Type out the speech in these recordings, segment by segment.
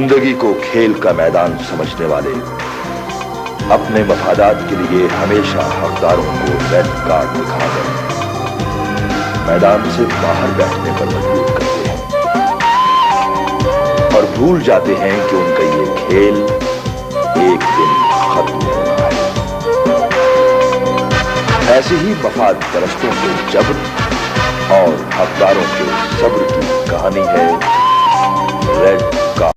जिंदगी को खेल का मैदान समझने वाले अपने मफादात के लिए हमेशा हकदारों को रेड कार्ड दिखाकर मैदान से बाहर बैठने पर मजबूर करते हैं और भूल जाते हैं कि उनका ये खेल एक दिन खत्म होना है। ऐसे ही मफाद परस्तों के जब्र और हकदारों के सब्र की कहानी है रेड कार्ड।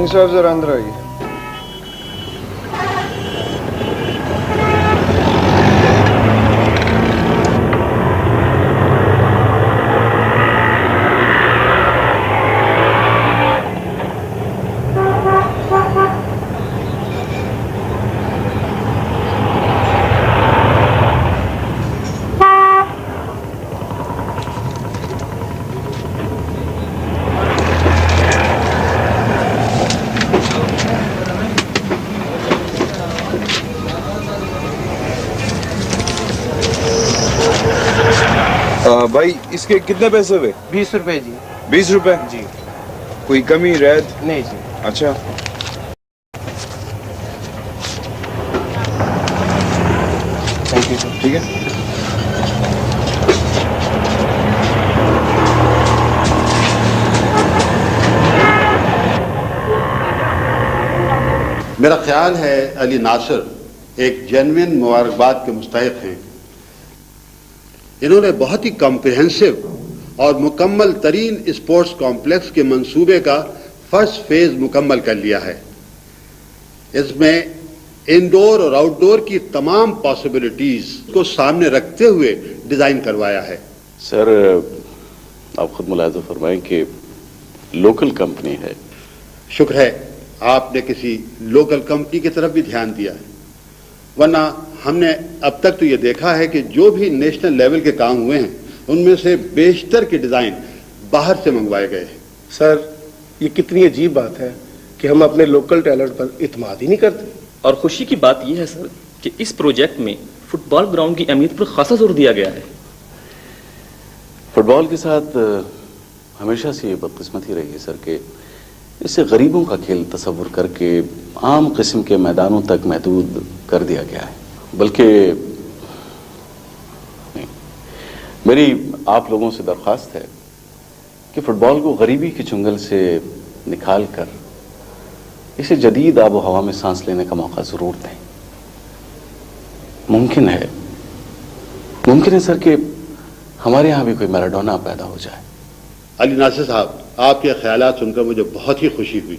साहब जरा अंदर आइए। भाई इसके कितने पैसे हुए? 20 रुपए जी। 20 रुपए जी। कोई कमी रैद? नहीं जी। अच्छा थैंक यू सर। ठीक है। मेरा ख्याल है अली नासिर एक जेन्युइन मुबारकबाद के मुस्तहिक हैं। इन्होंने बहुत ही कॉम्प्रिहेंसिव और मुकम्मल तरीन स्पोर्ट्स कॉम्प्लेक्स के मंसूबे का फर्स्ट फेज मुकम्मल कर लिया है। इसमें इंडोर और आउटडोर की तमाम पॉसिबिलिटीज को सामने रखते हुए डिजाइन करवाया है। सर आप खुद मुलाहिजा फरमाएं कि लोकल कंपनी है। शुक्र है आपने किसी लोकल कंपनी की तरफ भी ध्यान दिया है, वरना हमने अब तक तो ये देखा है कि जो भी नेशनल लेवल के काम हुए हैं उनमें से बेशतर के डिजाइन बाहर से मंगवाए गए हैं। सर ये कितनी अजीब बात है कि हम अपने लोकल टैलेंट पर इत्मीनान ही नहीं करते। और खुशी की बात यह है सर कि इस प्रोजेक्ट में फुटबॉल ग्राउंड की अहमियत पर खासा जोर दिया गया है। फुटबॉल के साथ हमेशा से ये बदकिस्मती रही है सर कि इसे गरीबों का खेल तस्वुर करके आम किस्म के मैदानों तक महदूद कर दिया गया है। बल्कि मेरी आप लोगों से दरख्वास्त है कि फुटबॉल को गरीबी के चुंगल से निकाल कर इसे जदीद आबो हवा में सांस लेने का मौका जरूर दें। मुमकिन है सर कि हमारे यहाँ भी कोई मैराडोना पैदा हो जाए। अली नासिर साहब, आपके ख्यालात सुनकर मुझे बहुत ही खुशी हुई।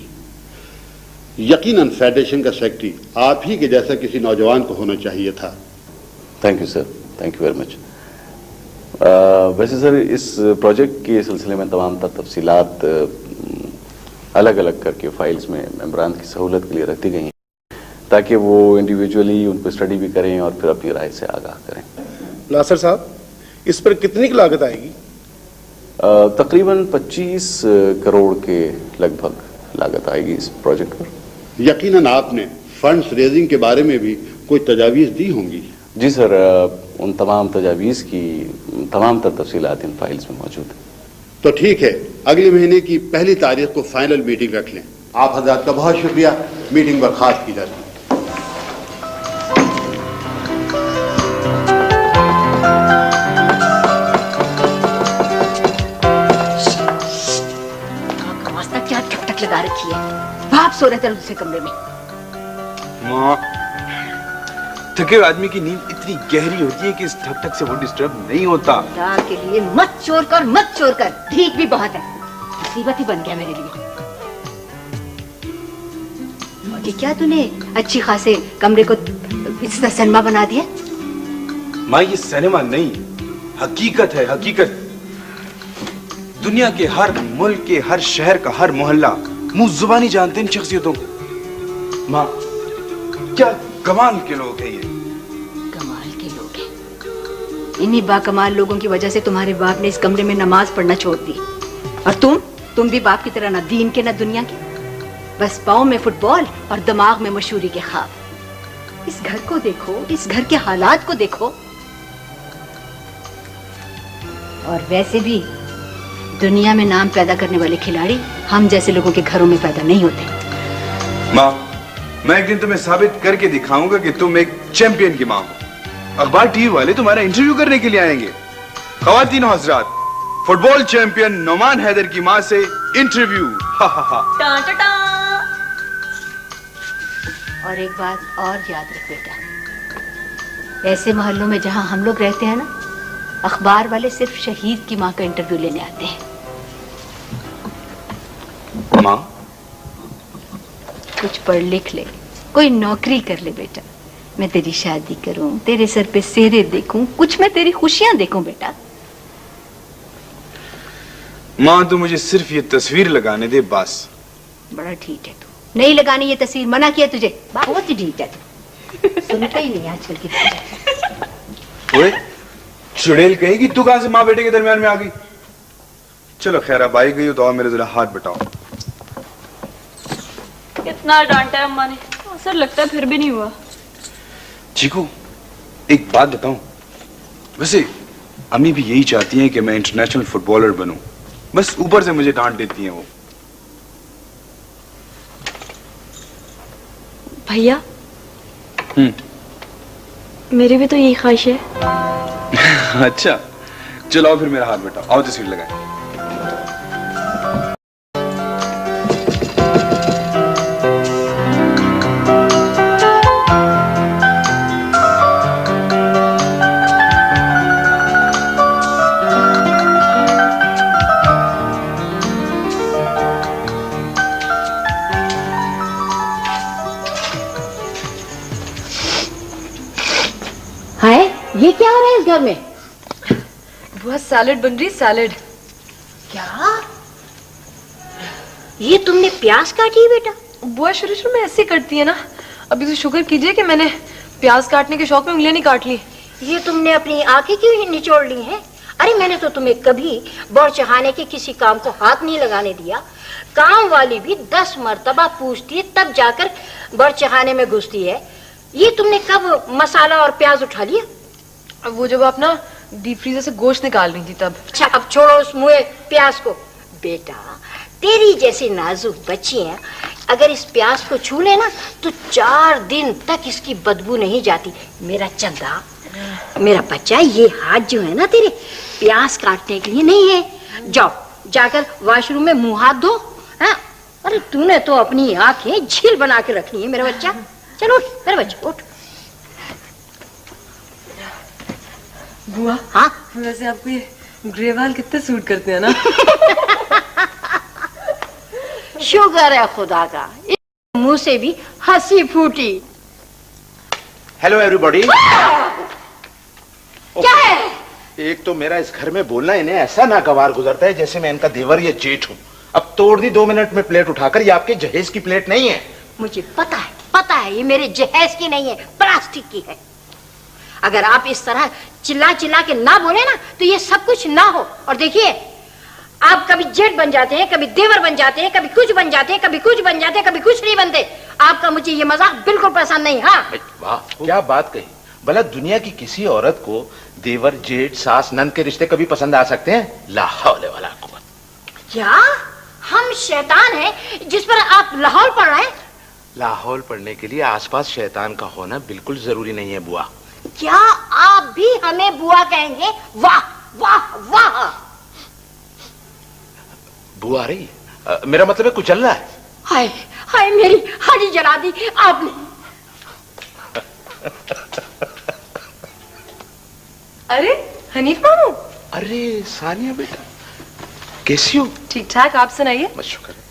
यकीनन फेडरेशन का सेक्रेटरी आप ही के जैसा किसी नौजवान को होना चाहिए था। Thank you sir, thank you very much. वैसे सर इस प्रोजेक्ट के सिलसिले में तमाम तफसीलात अलग अलग करके फाइल्स में मेंबरान की सहूलत के लिए रखती गई हैं ताकि वो इंडिविजुअली उन पर स्टडी भी करें और फिर अपनी राय से आगाह करें। नासिर साहब इस पर कितनी की लागत आएगी? तकरीबन 25 करोड़ के लगभग लागत आएगी इस प्रोजेक्ट पर। यकीनन आपने फंड्स रेजिंग के बारे में भी कोई तजावीज़ दी होंगी। जी सर, उन तमाम तजावीज़ की तमाम तर तफसीलात इन फाइल्स में मौजूद है। तो ठीक है, अगले महीने की 1 तारीख को फाइनल मीटिंग रख लें। आप हजरात का बहुत शुक्रिया। मीटिंग बर्खास्त की जाती है। क्या ठक ठक लगा रखी है? बाप सो रहे थे दूसरे कमरे में। माँ, थके हुए आदमी की नींद इतनी गहरी होती है कि इस ठक ठक से वो डिस्टर्ब नहीं होता। खुदा के लिए मत चोर कर, मत चोर कर। ठीक भी बहुत है, मुसीबत ही बन गया मेरे लिए। और ये क्या तूने अच्छी खासे कमरे को इस तरह सिनेमा बना दिया? माँ, ये सिनेमा नहीं, हकीकत है, हकीकत। दुनिया के हर मुल्क के हर शहर का हर मोहल्ला मुंह जुबानी जानते हैं इन शख्सियतों को। माँ, क्या कमाल के लोग हैं ये। कमाल के लोग हैं। इन्हीं बाकमाल लोगों की वजह से तुम्हारे बाप ने इस कमरे में नमाज पढ़ना छोड़ दी। और तुम भी बाप की तरह ना दीन के ना दुनिया के, बस पाँव में फुटबॉल और दिमाग में मशहूरी के ख्वाब। इस घर को देखो, इस घर के हालात को देखो। और वैसे भी दुनिया में नाम पैदा करने वाले खिलाड़ी हम जैसे लोगों के घरों में पैदा नहीं होते। माँ, मैं एक दिन तुम्हें साबित करके दिखाऊंगा कि तुम एक चैंपियन की माँ हो। अखबार टीवी वाले तुम्हारा इंटरव्यू करने के लिए आएंगे। ख्वातीन और हजरात, फुटबॉल चैंपियन नोमान हैदर की माँ से इंटरव्यू। हा हा हा। टा टा टा। और एक बात और याद रख बेटा, ऐसे मोहल्लों में जहां हम लोग रहते हैं ना, अखबार वाले सिर्फ शहीद की माँ का इंटरव्यू लेने आते हैं। माँ, कुछ पढ़ लिख ले, कोई नौकरी कर ले बेटा। मैं तेरी शादी करूं, तेरे सर पे सेहरे देखूं, कुछ मैं तेरी खुशियां देखूं बेटा। माँ, तू मुझे सिर्फ ये तस्वीर लगाने दे बस। बड़ा ढीठ है तू, नहीं लगानी ये तस्वीर, मना किया तुझे। बहुत ही ढीठ है तू, सुनता ही नहीं आजकल की। ओए, चुड़ैल कहेगी तू कहां से माँ बेटे के दरमियान में आ गई। चलो खैर, अब आई गई हो तो आओ मेरे जरा हाथ बटाओ। कितना डांटा है अम्मा ने, असर लगता है फिर भी नहीं हुआ। चीकू, एक बात बताऊं, वैसे अम्मी भी यही चाहती हैं कि मैं इंटरनेशनल फुटबॉलर बनूं, बस ऊपर से मुझे डांट देती हैं वो। भैया, मेरी भी तो यही ख्वाहिश है। अच्छा, चलो आओ फिर मेरा हाथ बटाओ, आओ तस्वीर लगाएं। ये क्या हो रहा है इस घर में? बुआ, सैलेड बन रही, सैलेड। क्या? ये तुमने प्याज काटी है बेटा? बुआ शुरू शुरू में ऐसे करती है ना, अभी तो शुक्र कीजिए कि मैंने प्याज काटने के शौक में उंगलियां नहीं काट ली। ये तुमने अपनी आंखें क्यों निचोड़ ली हैं? अरे मैंने तो तुम्हें कभी बौर चढ़ाने के किसी काम को हाथ नहीं लगाने दिया। काम वाली भी 10 मर्तबा पूछती है तब जाकर बौर चढ़ाने में घुसती है। ये तुमने कब मसाला और प्याज उठा लिया? वो जब आप ना डीप फ्रीजर से गोश्त निकाल रही थी तब। अच्छा, अब छोड़ो उस मुँहे प्याज को। बेटा, तेरी जैसी नाजुक बच्ची है, अगर इस प्याज को छू लेना तो 4 दिन तक इसकी बदबू नहीं जाती। मेरा चंदा, मेरा बच्चा, ये हाथ जो है ना तेरे, प्याज काटने के लिए नहीं है। जाओ, जाकर वॉशरूम में मुंह हाथ धो। हाँ? अरे तूने तो अपनी आंखें झील बना के रखनी है मेरा बच्चा। चलो उठ मेरा बच्चा, उठ। बुआ, हाँ? वैसे आपको ये ग्रे बाल कितने सूट करते हैं ना। शुक्र है खुदा का, इस मुंह से भी हंसी फूटी। Hello everybody. क्या है? एक तो मेरा इस घर में बोलना इन्हें ऐसा नागवार गुजरता है जैसे मैं इनका देवर या जेठ हूँ। अब तोड़ दी 2 मिनट में प्लेट उठाकर, ये आपके जहेज की प्लेट नहीं है। मुझे पता है ये मेरे जहेज की नहीं है, प्लास्टिक की है। अगर आप इस तरह चिल्ला चिल्ला के ना बोले ना तो ये सब कुछ ना हो। और देखिए, आप कभी जेठ बन जाते हैं, कभी देवर बन जाते हैं, कभी कुछ बन जाते हैं, कभी कुछ बन जाते हैं, कभी कुछ नहीं बनते। आपका मुझे ये मजाक बिल्कुल पसंद नहीं। हाँ वाह, क्या बात कही। भला दुनिया की किसी औरत को देवर, जेठ, सास, नंद के रिश्ते कभी पसंद आ सकते हैं? ला हौले वला कुव्वत। क्या हम शैतान हैं जिस पर आप लाहौल पढ़ रहे हैं? लाहौल पढ़ने के लिए आसपास शैतान का होना बिल्कुल जरूरी नहीं है बुआ। क्या आप भी हमें बुआ कहेंगे? वाह वाह वाह। बुआ आ रही है? मेरा मतलब है कुछ चल रहा है। हाय हाय, मेरी हड्डी जला दी आपने। अरे हनीफ मामू। अरे सानिया बेटा, कैसी हो? ठीक ठाक, आप सुनाइए। बस शुक्र है।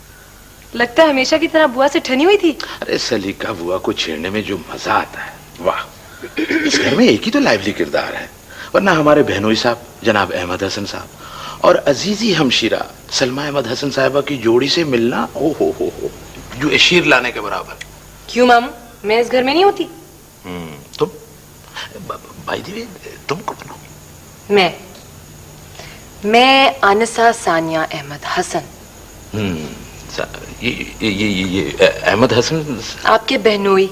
लगता है हमेशा की तरह बुआ से ठनी हुई थी। अरे सलीका बुआ को छेड़ने में जो मजा आता है, वाह। इस घर में एक ही तो लाइवली किरदार है, वरना हमारे बहनोई साहब जनाब अहमद हसन साहब और अजीजी हमशीरा सलमा अहमद हसन साहिबा की जोड़ी से मिलना, ओ हो, जो शीर लाने के बराबर। क्यों मामू, मैं इस घर में नहीं होती? तुम भाई दी, तुम कौन हो? मैं आनिसा सानिया अहमद हसन। ये अहमद हसन आपके बहनोई।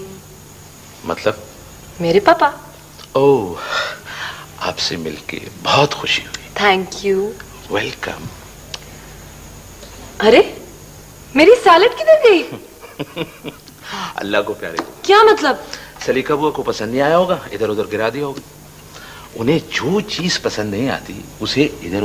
मतलब? मेरे पापा। ओह, आपसे मिलके बहुत खुशी हुई। Thank you. वेलकम। अरे मेरी सैलेड किधर गई? अल्लाह को प्यारे। क्या मतलब? सलीका बुआ को पसंद नहीं आया होगा, इधर उधर गिरा दिया होगा। उन्हें जो चीज पसंद नहीं आती उसे इधर